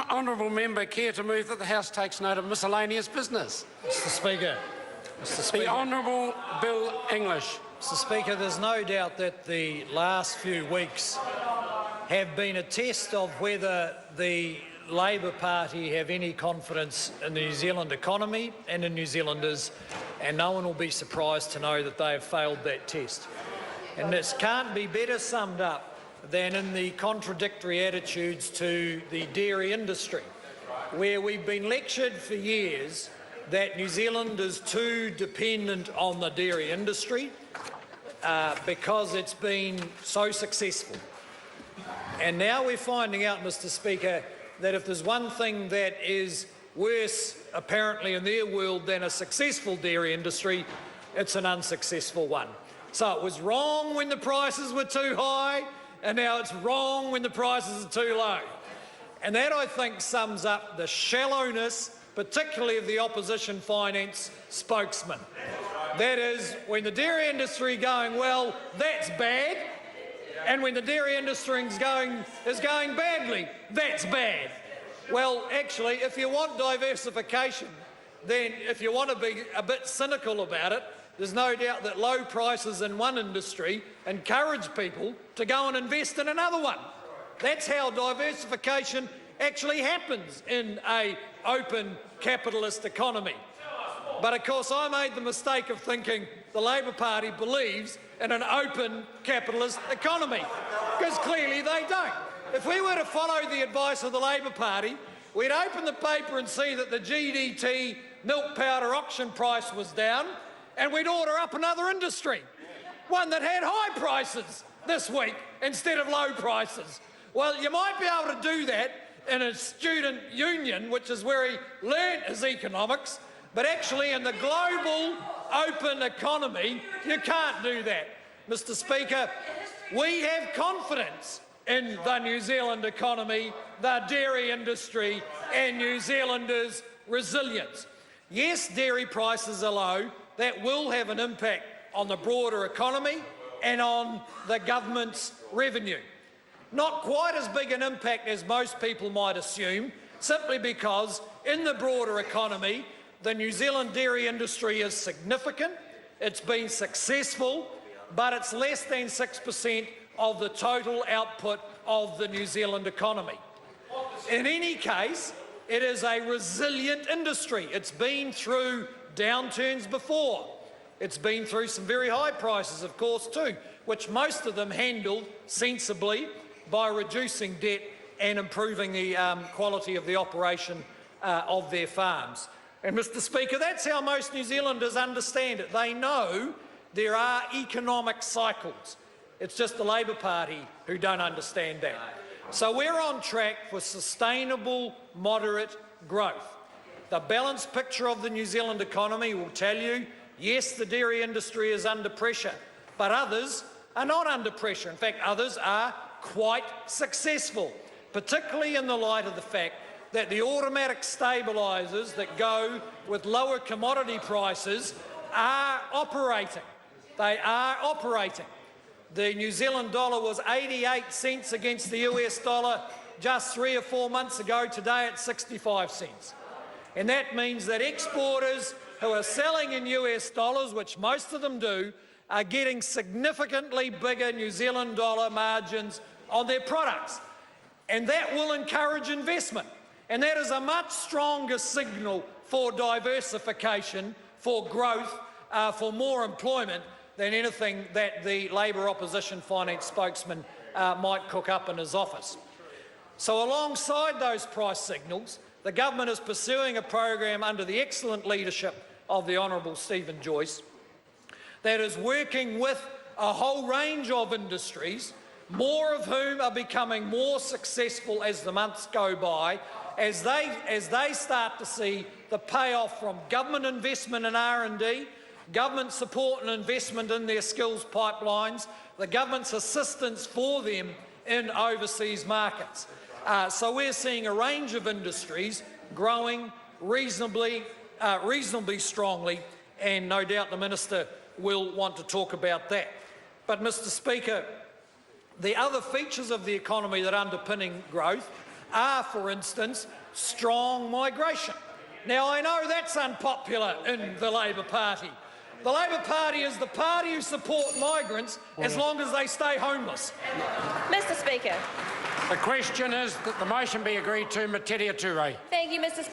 honourable member care to move that the House takes note of miscellaneous business? Mr. Speaker. The Honourable Bill English. Mr. Speaker, there's no doubt that the last few weeks have been a test of whether the Labor Party have any confidence in the New Zealand economy and in New Zealanders, and no one will be surprised to know that they have failed that test. And this can't be better summed up than in the contradictory attitudes to the dairy industry, where we've been lectured for years that New Zealand is too dependent on the dairy industry because it's been so successful. And now we're finding out, Mr. Speaker, that if there's one thing that is worse, apparently, in their world than a successful dairy industry, it's an unsuccessful one. So it was wrong when the prices were too high, and now it's wrong when the prices are too low. And that, I think, sums up the shallowness, particularly of the opposition finance spokesman. That is, when the dairy industry going well, that's bad, and when the dairy industry is going badly, that's bad. Well, actually, if you want diversification, then if you want to be a bit cynical about it, there's no doubt that low prices in one industry encourage people to go and invest in another one. That's how diversification actually happens in an open capitalist economy. But of course I made the mistake of thinking the Labor Party believes in an open capitalist economy, because clearly they don't. If we were to follow the advice of the Labor Party, we'd open the paper and see that the GDT milk powder auction price was down, and we'd order up another industry, one that had high prices this week instead of low prices. Well, you might be able to do that in a student union, which is where he learnt his economics, but actually in the global open economy, you can't do that. Mr. Speaker, we have confidence in the New Zealand economy, the dairy industry and New Zealanders' resilience. Yes, dairy prices are low. That will have an impact on the broader economy and on the government's revenue. Not quite as big an impact as most people might assume, simply because in the broader economy, the New Zealand dairy industry is significant, it's been successful, but it's less than 6% of the total output of the New Zealand economy. In any case, it is a resilient industry. It's been through downturns before. It's been through some very high prices, of course, too, which most of them handled sensibly by reducing debt and improving the quality of the operation of their farms. And, Mr. Speaker, that's how most New Zealanders understand it. They know there are economic cycles. It's just the Labor Party who don't understand that. So we're on track for sustainable, moderate growth. The balanced picture of the New Zealand economy will tell you, yes, the dairy industry is under pressure, but others are not under pressure. In fact, others are quite successful, particularly in the light of the fact that the automatic stabilisers that go with lower commodity prices are operating. They are operating. The New Zealand dollar was 88 cents against the US dollar just 3 or 4 months ago. Today it's 65 cents. And that means that exporters who are selling in US dollars, which most of them do, are getting significantly bigger New Zealand dollar margins on their products. And that will encourage investment. And that is a much stronger signal for diversification, for growth, for more employment than anything that the Labor opposition finance spokesman might cook up in his office. So alongside those price signals, the government is pursuing a program under the excellent leadership of the Honourable Stephen Joyce that is working with a whole range of industries, more of whom are becoming more successful as the months go by, as they start to see the payoff from government investment in R&D, government support and investment in their skills pipelines, the government's assistance for them in overseas markets. So we're seeing a range of industries growing reasonably strongly, and no doubt the Minister will want to talk about that. But, Mr. Speaker, the other features of the economy that are underpinning growth are, for instance, strong migration. Now, I know that's unpopular in the Labor Party. The Labor Party is the party who support migrants as long as they stay homeless. Mr Speaker. The question is that the motion be agreed to. Materia Ture. Thank you, Mr